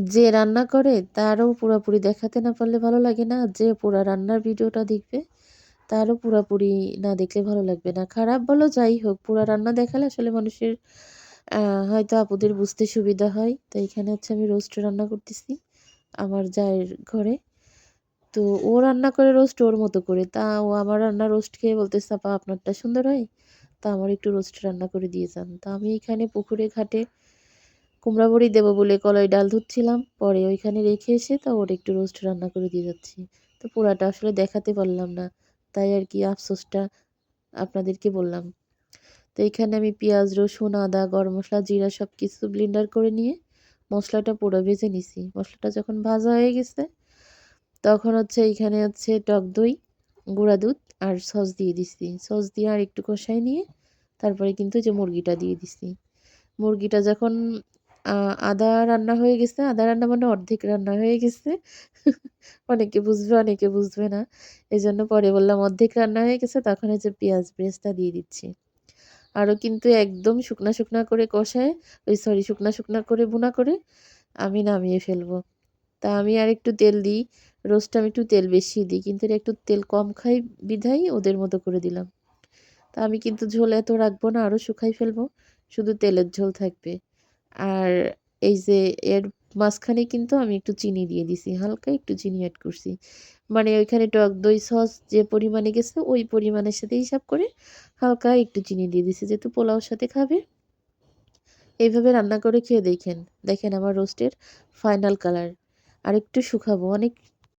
যে রান্না করে তারও পুরাপুরি দেখাতে না পারলে ভালো লাগে না। যে পুরা রান্নার ভিডিওটা দেখবে তারও পুরাপুরি না দেখলে ভালো লাগবে না। খারাপ বলো যাই হোক, পুরা রান্না দেখালে আসলে মানুষের আ হয়তো আপুদের বুঝতে সুবিধা হয়। তো এখানে হচ্ছে আমি রোস্ট রান্না করতেছি আমার জায়ের ঘরে। তো ও রান্না করে রোস্ট ওর মতো করে। তা ও আমার রান্না রোস্ট খেয়ে বলতেছে, "আপা আপনারটা সুন্দর হয়। তা আমার একটু রোস্ট রান্না করে দিয়ে যান।" তো আমি এখানে পুকুরে ঘাটে কুমড়া বড়ি দেবো বলে কলাই ডাল ধুচ্ছিলাম। পরে ওইখানে রেখে এসে তা ওর একটু রোস্ট রান্না করে দিয়ে যাচ্ছি। তো পুরাটা আসলে দেখাতে পারলাম না। তাই আরকি আফসোসটা আপনাদেরকে বললাম। তো এখানে আমি পেঁয়াজ, রসুন, আদা, গরম মসলা, জিরা সবকিছু ব্লেন্ডার করে নিয়ে মসলাটা পুরো ভেজে নিছি। মসলাটা যখন ভাজা হয়ে গেছে তখন হচ্ছে এইখানে হচ্ছে টক দই, গুঁড়া দুধ আর সস দিয়ে দিছি। সস দিয়ে আর একটু কষায় নিয়ে তারপরে কিন্তু যে মুরগিটা দিয়ে দিছি। মুরগিটা যখন আ আধা রান্না হয়ে গেছে, আধা রান্না মানে অর্ধেক রান্না হয়ে গেছে। অনেকে বুঝবে, অনেকে বুঝবে না। এজন্য পরে বললাম অর্ধেক রান্না হয়ে গেছে তখন এই যে পেঁয়াজ ব্রেস্তা দিয়ে দিচ্ছি। আরও কিন্তু একদম শুকনা, শুকনা করে কষায় শুকনা, শুকনা করে ভুনা করে আমি নামিয়ে ফেলবো। তা আমি আরেকটু তেল দিই। রোস্টে আমি একটু তেল বেশি দিই। কিন্তু এরা একটু তেল কম খায় বিধায় ওদের মতো করে দিলাম। তা আমি কিন্তু ঝোল এত রাখবো না, আরও শুকাই ফেলবো। শুধু তেলের ঝোল থাকবে। আর এই যে এর মাঝখানে কিন্তু আমি একটু চিনি দিয়ে দিছি। হালকা একটু চিনি এড করছি। মানে ওইখানে টক দই সস যে পরিমাণে গেছে ওই পরিমাণের সাথে হিসাব করে হালকা একটু চিনি দিয়ে দিছি। যেহেতু পোলাওর সাথে খাবে। এইভাবে রান্না করে খেয়ে দেখেন। দেখেন আমার রোস্টের ফাইনাল কালার। আরেকটু শুকাবো। অনেক